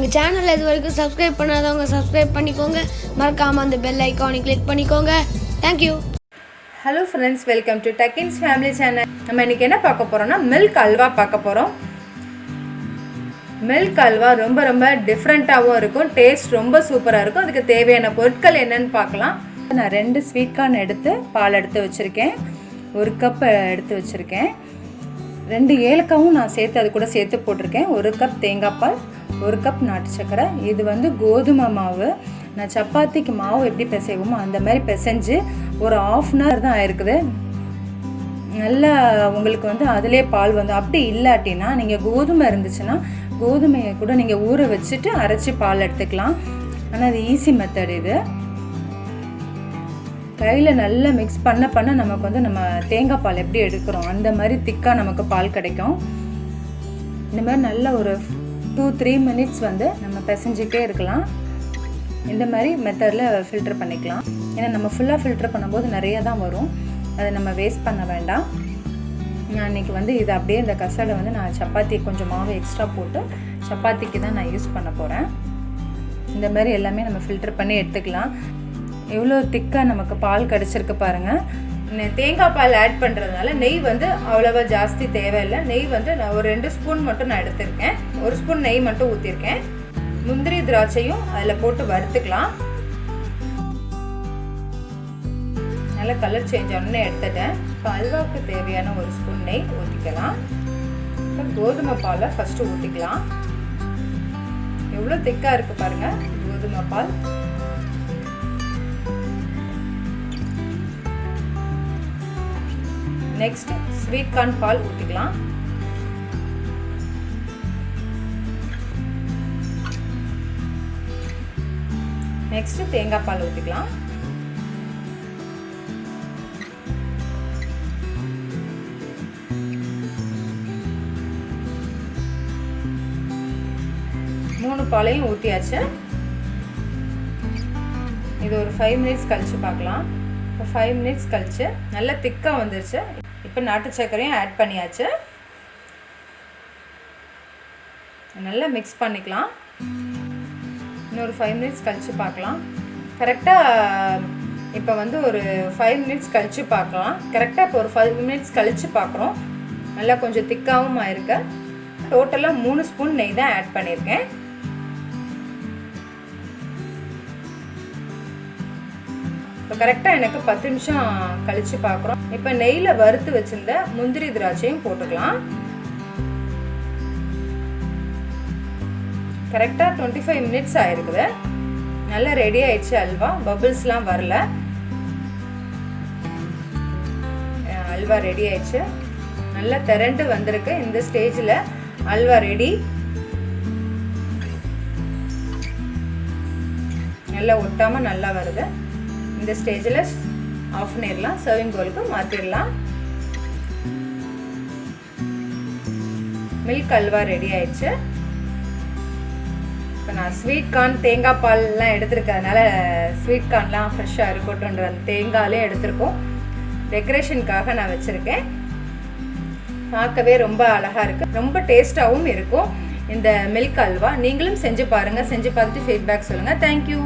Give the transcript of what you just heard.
எங்கள் சேனலில் இது வரைக்கும் சப்ஸ்கிரைப் பண்ணாதவங்க சப்ஸ்கிரைப் பண்ணிக்கோங்க. மறக்காமல் அந்த பெல் ஐக்கானை கிளிக் பண்ணிக்கோங்க. Thank you. Hello friends, welcome to Tuckins family channel. நம்ம இன்றைக்கி என்ன பார்க்க போகிறோம்னா மில்க் அல்வா பார்க்க போகிறோம். மில்க் அல்வா ரொம்ப ரொம்ப டிஃப்ரெண்ட்டாகவும் இருக்கும், டேஸ்ட் ரொம்ப சூப்பராக இருக்கும். அதுக்கு தேவையான பொருட்கள் என்னென்னு பார்க்கலாம். நான் 2 ஸ்வீட் கார்ன் எடுத்து பால் எடுத்து வச்சுருக்கேன், 1 கப் எடுத்து வச்சுருக்கேன். 2 ஏலக்காவும் நான் சேர்த்து அது கூட சேர்த்து போட்டிருக்கேன். 1 கப் தேங்காய் பால், 1 கப் நாட்டு சர்க்கரை. இது வந்து கோதுமை மாவு. நான் சப்பாத்திக்கு மாவு எப்படி பிசைவோமோ அந்த மாதிரி பிசைஞ்சு ஒரு 1/2 hour தான் ஆயிருக்குது. நல்லா உங்களுக்கு வந்து அதிலே பால் வந்து அப்படி இல்லாட்டினா நீங்கள் கோதுமை இருந்துச்சுன்னா கோதுமையை கூட நீங்கள் ஊற வச்சுட்டு அரைச்சி பால் எடுத்துக்கலாம். ஆனால் அது ஈஸி மெத்தட். இது கையில் நல்லா மிக்ஸ் பண்ண நமக்கு வந்து நம்ம தேங்காய் பால் எப்படி எடுக்கிறோம் அந்த மாதிரி திக்காக நமக்கு பால் கிடைக்கும். இந்த மாதிரி நல்ல ஒரு 2-3 minutes வந்து நம்ம பிசைஞ்சிட்டே இருக்கலாம். இந்த மாதிரி மெத்தடில் ஃபில்டர் பண்ணிக்கலாம். ஏன்னா நம்ம ஃபுல்லாக ஃபில்டர் பண்ணும்போது நிறையா தான் வரும், அதை நம்ம வேஸ்ட் பண்ண வேண்டாம். நான் இன்றைக்கி வந்து இது அப்படியே இந்த கசடை வந்து நான் சப்பாத்தி கொஞ்சம் மாவு எக்ஸ்ட்ரா போட்டு சப்பாத்திக்கு தான் நான் யூஸ் பண்ண போகிறேன். இந்த மாதிரி எல்லாமே நம்ம ஃபில்டர் பண்ணி எடுத்துக்கலாம். எவ்வளோ திக்காக நமக்கு பால் கிடச்சிருக்கு பாருங்கள். தேங்காய் பால் ஆட் பண்ணுறதுனால நெய் வந்து அவ்வளோவா ஜாஸ்தி தேவையில்லை. நெய் வந்து நான் ஒரு 2 ஸ்பூன் மட்டும் நான் எடுத்திருக்கேன். 1 ஸ்பூன் நெய் மட்டும் ஊற்றிருக்கேன். முந்திரி திராட்சையும் அதில் போட்டு வறுத்துக்கலாம். நல்லா கலர் சேஞ்ச் ஆனோன்னு எடுத்துட்டேன். இப்போ அல்வாவுக்கு தேவையான 1 ஸ்பூன் நெய் ஊற்றிக்கலாம். இப்போ கோதுமை பாலை ஃபஸ்ட்டு ஊற்றிக்கலாம். எவ்வளோ திக்காக இருக்குது பாருங்கள் கோதுமை பால். நெக்ஸ்ட் ஸ்வீட் கார்ன் பால் ஊற்றிக்கலாம். நெக்ஸ்ட் தேங்காய் பால் ஊற்றிக்கலாம். மூணு பாலையும் ஊற்றியாச்சு. இது ஒரு 5 minutes கழிச்சு பார்க்கலாம். இப்போ 5 minutes கழிச்சு நல்லா திக்காக வந்துருச்சு. இப்போ நாட்டு சர்க்கரையும் ஆட் பண்ணியாச்சு. நல்லா மிக்ஸ் பண்ணிக்கலாம். இன்னொரு 5 minutes கழிச்சு பார்க்கலாம். கரெக்டாக இப்போ வந்து ஒரு 5 minutes கழிச்சு பார்க்கலாம். கரெக்டாக இப்போ ஒரு 5 minutes கழிச்சு பார்க்குறோம். நல்லா கொஞ்சம் திக்காகவும் ஆயிருக்கு. டோட்டலாக 3 ஸ்பூன் நெய் தான் ஆட் பண்ணியிருக்கேன். இப்போ கரெக்டாக எனக்கு 10 நிமிஷம் கழித்து பார்க்குறோம். இப்போ நெய்யில் வறுத்து வச்சுருந்த முந்திரி திராட்சையும் போட்டுக்கலாம். கரெக்டாக 25 minutes ஆயிருக்குது. நல்லா ரெடி ஆயிடுச்சு அல்வா. பபிள்ஸ்லாம் வரல. அல்வா ரெடி ஆயிடுச்சு. நல்லா திரண்டு வந்திருக்கு. இந்த ஸ்டேஜில் அல்வா ரெடி. நல்லா ஒட்டாமல் நல்லா வருது. இந்த ஸ்டேஜில் ஆஃப் பண்ணிடலாம். சர்விங் பவுலுக்கு மாற்றிடலாம். மில்க் அல்வா ரெடி ஆயிடுச்சு. இப்போ நான் ஸ்வீட் கார்ன் தேங்காய் பால்லாம் எடுத்துருக்கறதுனால ஸ்வீட் கார்ன்லாம் ஃப்ரெஷ்ஷாக இருக்கட்டும்ன்ற அந்த தேங்காயிலே எடுத்துருக்கோம். டெக்கரேஷனுக்காக நான் வச்சுருக்கேன். பார்க்கவே ரொம்ப அழகாக இருக்குது, ரொம்ப டேஸ்ட்டாகவும் இருக்கும் இந்த மில்க் அல்வா. நீங்களும் செஞ்சு பாருங்கள். செஞ்சு பார்த்துட்டு ஃபீட்பேக் சொல்லுங்கள். தேங்க்யூ.